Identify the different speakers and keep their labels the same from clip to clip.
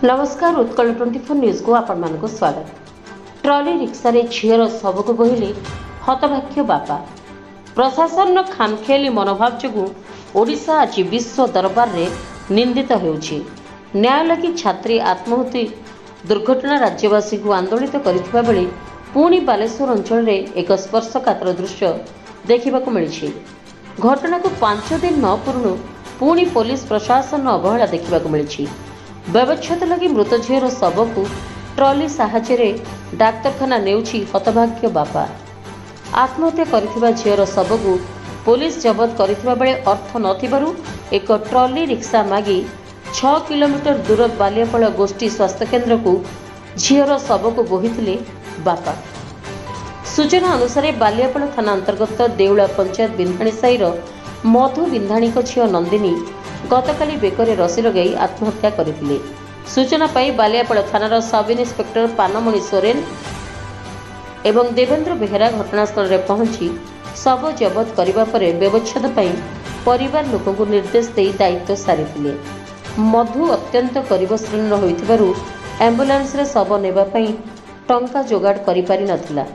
Speaker 1: नमस्कार उत्कल 24 न्यूज को आपण मानक स्वागत। ट्रॉली रिक्शा रे झीर शव को बोहिले हतभाग्य बापा। प्रशासन खामखेली मनोभाव जो ओडिशा आज विश्व दरबार रे निंदित होउछि। न्याय लगी छात्री आत्महत्या दुर्घटना राज्यवासी को आंदोलित करथिबा बेले पुणी बालेश्वर अंचल रे एक स्पर्शकातर दृश्य देखिबाकू मिलिछि। घटना को 5 दिन न पूर्ण पुणी पुलिस प्रशासन अवहेला देखिबाकू मिलिछि। व्यवच्छेद लगी मृत झीर शव को ट्रॉली साहाय्य डाक्तरखाना नेउछि हतभाग्य बापा। आत्महत्या करिथिबा झीर शव को पुलिस जबत करिथिबा बेले अर्थ नथिबारु एक ट्रॉली रिक्शा मागी 6 किलोमीटर दूर बालियापल गोष्ठी स्वास्थ्य केन्द्र को झीर शव को बोहिथिले बापा। सूचना अनुसार बालियापल थाना अंतर्गत देउला पंचायत बिंधाणी साईर मधु बिंधाणी झील नंदिनी गतकाली बेकरे रसी लगाई आत्महत्या करथिले। सूचना पाई बालियापल थानार सब इन्स्पेक्टर पानमणि सोरेन एवं देवेंद्र बेहेरा घटनास्थल रे पहुंची शव जबत करिबा परे व्यवच्छेद पाई परिवार लोक को निर्देश दे दायित्व सारिथिले। मधु अत्यंत गरीब श्रेणीर होइथिबारु एम्बुलेंस रे शव नेबा पाई टंका जोगाड़ करि पारि नथिला।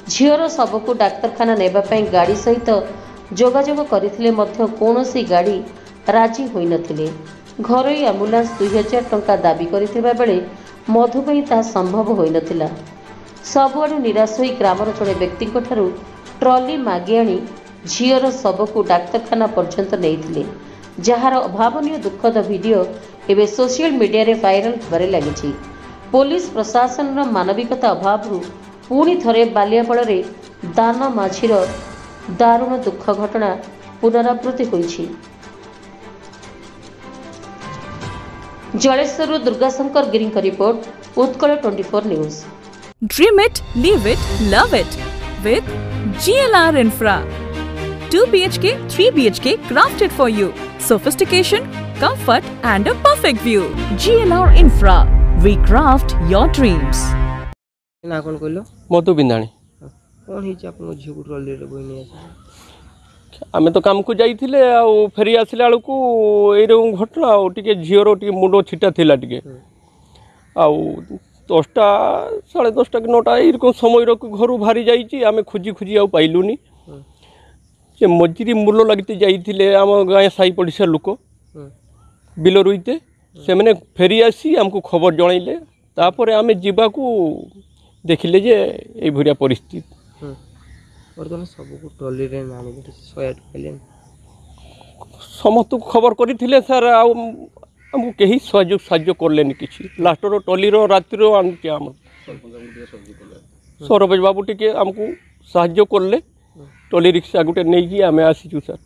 Speaker 1: झीर शव को डाक्तरखाना नेबा पाई गाड़ी सहित जोगाजोग करथिले मध्य कोनोसी गाड़ी राजी होई नथिले। घरोई एम्बुलेंस 2000 टंका दाबी करथिबा बेले मधु पई ता संभव होई नथिला। सबआडू निराश होई ग्रामर जड़े व्यक्ति ट्रॉली मागी आनी झीर शव को डाक्तरखाना पर्यंत नेइथिले। जहार अभावनीय दुखद वीडियो एवं सोशल मीडिया रे वायरल होबारे लागिछि। पुलिस प्रशासन मानविकता अभाव पुणी थरे बालियापल रे दान माझीर दारुण दुख घटना पुनरावृत्ति होइछि। जलेश्वर दुर्गाशंकर गिरी का report Utkal 24 news.
Speaker 2: Dream it, live it, love it with GLR Infra. 2 BHK, 3 BHK crafted for you. Sophistication, comfort and a perfect view. GLR Infra. We craft your dreams.
Speaker 3: ना कौन कहलो
Speaker 4: मधु बिंधाणी
Speaker 3: कौन ही आपन झियो ट्रॉली रे बोई नै
Speaker 4: आमे तो काम को जाइथिले आ फेरी आसिला बेलू ए घटना आ टिके झीर टिके मुंड छिटा थिला टिके आ 10टा 10:30 कि 9टा एरकम समय घर बाहरी जाइए आम खोजी खोजी आ पाइलुनी जे मजूरी मूल लगते जाइए आम गाँ साई पड़िशा लोक बिल रुईते से मैंने फेरी आसी आमको खबर जनइले तापर आम जावाकू देखिले जे ए भरिया परिस्थिति
Speaker 3: वर्तमान सब को ट्रॉली रे नानी 108 पाइले
Speaker 4: समस्त खबर करथिले सर आमको कहीं सहयोग साहाय्य करलेनी किछि लास्ट रो ट्रॉली रो राति रो आनके आम सरपंच बाबू टिके आमको साहाय्य करले ट्रॉली रिक्शा गुटे नै कि आमे आसीचु सर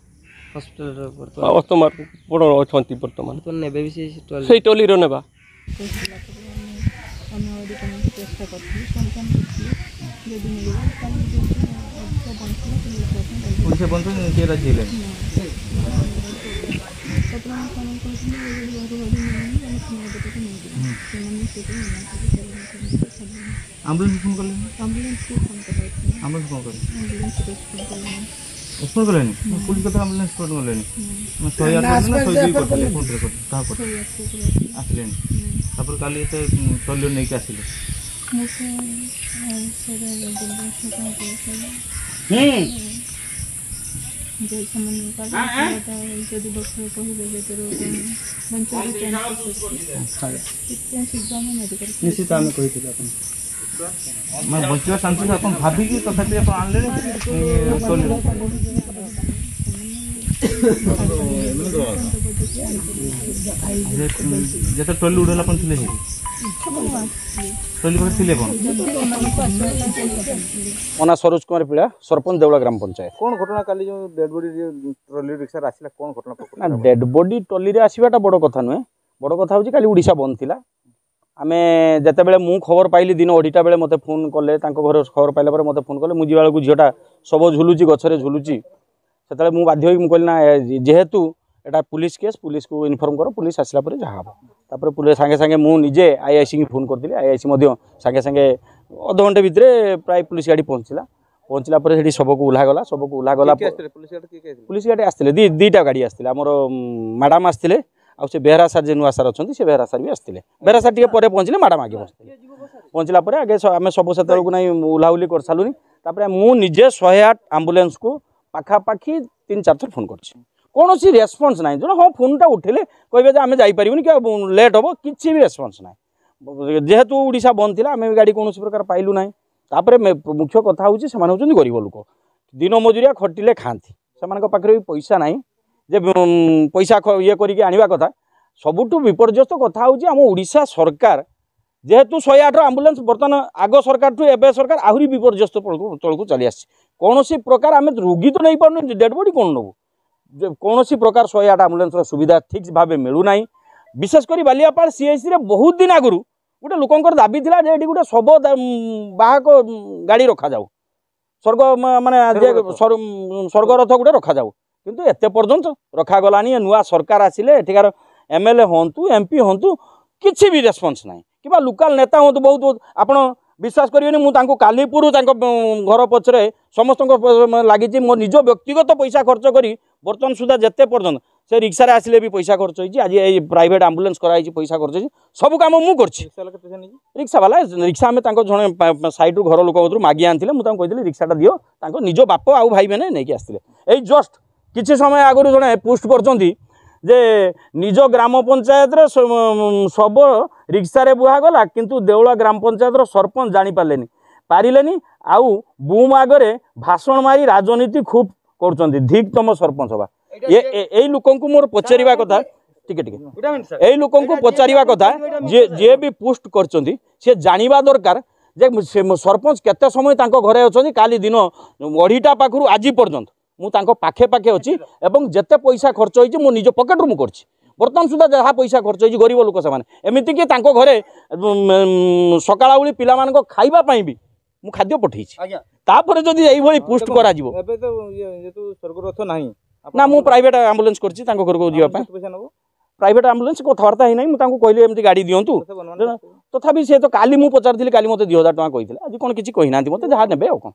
Speaker 3: हॉस्पिटल रो
Speaker 4: वर्तमान बड़ अछंती वर्तमान
Speaker 3: तो नेबे भी
Speaker 4: से ट्रॉली रो नेबा
Speaker 5: पुलिस बंद के राजिले एम्बुलेंस फोन करले एम्बुलेंस फोन करले फोन करले पुलिस कथा एम्बुलेंस फोन करले 108 ना 102 करले फोन रे कथा पर आसले तापर काली एते ट्रॉली नै के आसिले निश्चित आम कही मैं बचा चाहती आप भाविकी तथापि आप आनले जिते ट्रॉली उड़ेला
Speaker 6: मना सरोज कुमार पिला सरपंच देवला ग्राम पंचायत कौन घटना काली जो डेड बॉडी ट्रॉली रिक्शा आसला कौन घटना डेड बॉडी ट्रॉली रे आसीबाटा बड़ कथा नुहे बड़ कथा होची काली ओडिशा बंद थिला आमे जते बेले मु खबर पाइली दिन 2टा बेले मते फोन करले तांको घर खबर पाइला पर मते फोन करले मु जिबाळ को झियोटा सब झुलुची गछरे झुलुची सेतले मु बाध्य होई मु कहली ना जेहेतु एटा पुलिस केस पुलिस को इन्फॉर्म करो पुलिस आसला पर जहा तापर पुलिस संगे संगे मु निजे आईआईसी की फोन करथिले आईआईसी मध्य संगे संगे अध घंटे भितरे प्राय पुलिस गाड़ी पहुंचला पर सेठी सबको उल्हा गला पुलिस गाड़ी आस्थिले 2टा गाड़ी आस्थिले हमर मैडम आस्थिले आउ से बेहरा सार जे नुआ सार अच्छा से बेहरा सार भी आसते बेहरा सार टे पहुँचले मैडम आगे बसते पहुँचला आगे आम सब से ओह्लाउली कर सारूनी मुझे 108 आम्बुलेंस को पाखापाखि 3-4 थर फोन कर कौन रेस्पन्स ना जो हाँ फोन टा उठेले कहे आम जापर कि लेट हम किसी भी रेस्पन्स ना जेहेतु ओडिशा बंद थी आम गाड़ी कौन प्रकार पाइलु ना मुख्य कथा हूँ से गरीब लोक दिन मजुरिया खटिले खाती से पाखे भी पैसा ना जे पैसा ये करके आने कथा सबुठ विपर्यस्त कथा हूँ आम ओडिशा सरकार जेहेतु 108 आम्बुलेंस बर्तमान आग सरकार ठू एवं सरकार आहरी विपर्यस्त तौक चली आसी कौन प्रकार आम रोगी तो नहीं पार्न डेड बॉडी कौन नबू कौन प्रकार 108 आम्बुलेंस सुविधा ठीक भाव मिलूना विशेषकर बालियापाल सीएचसी रे बहुत दिन आगु गोटे लोकंर दाबी था जे गोटे शव बाहक गाड़ी रखा जाऊ स्वर्ग माने स्वर्गरथ गोटे रखा जाऊ किंतु एते पर्यंत रखा गलानी नुआ सरकार आसिले एठिकार एमएलए हंतु एमपी हंतु किसी भी रेस्पन्स ना कि लोकाल नेता हूँ बहुत आपण विश्वास करेंगे मुझे कालीपुर घर पचरे समस्त लगी मो निज व्यक्तिगत पैसा खर्च करी बर्तमान सुधा जिते पर्यंत से रिक्शा आसिले भी पैसा खर्च होती आज ये प्राइवेट आम्बुलेंस कराई पैसा खर्च होती सब काम मुझे रिक्शा वाला रिक्शा आम जड़े साइड घर लोक मागी आनी मुझे कही रिक्साटा दियो निज बाप आउ भाई मैंने नहीं आसते यही जस्ट किसी समय आगु जड़े पोस्ट कर जे निज ग्राम पंचायत सब रिक्सा रे बुहागला किंतु देवला ग्राम पंचायत सरपंच जानी पारिलेनी आउ बूम आगरे भाषण मारी राजनीति खूब कर धिक तम सरपंच हवा ये लोक मोर पचारिबा कथा टिके टिके लोक पचारिबा कथा जे भी पोस्ट कर जानिबा दरकार जे सरपंच केते समय तांको घरे अछंती काली दिन 2:30 पाखरु आज पर्यंत मुझे पाखे पाखे अच्छी एवं जिते पैसा खर्च होती मो निज पकेट रू कर बर्तमान सुधा जहाँ पैसा खर्च होती गरीब लोक से एमती कि घरे सकाळ ओली पिला खाइबापी भी मु खाद्य पठे तापर जदि यही पोस्ट करा ना मु प्राइवेट आम्बुलेंस करछि तांको घर को जीवा प्राइवेट आम्बुलेंस कथबार्ता ही नहीं मुझे कहली एमती गाड़ी दिंतु तथापि सी तो काली मुझे पचारि काली मत 2000 टका कही आज कौन किसी कही ना मत जहाँ ने कौन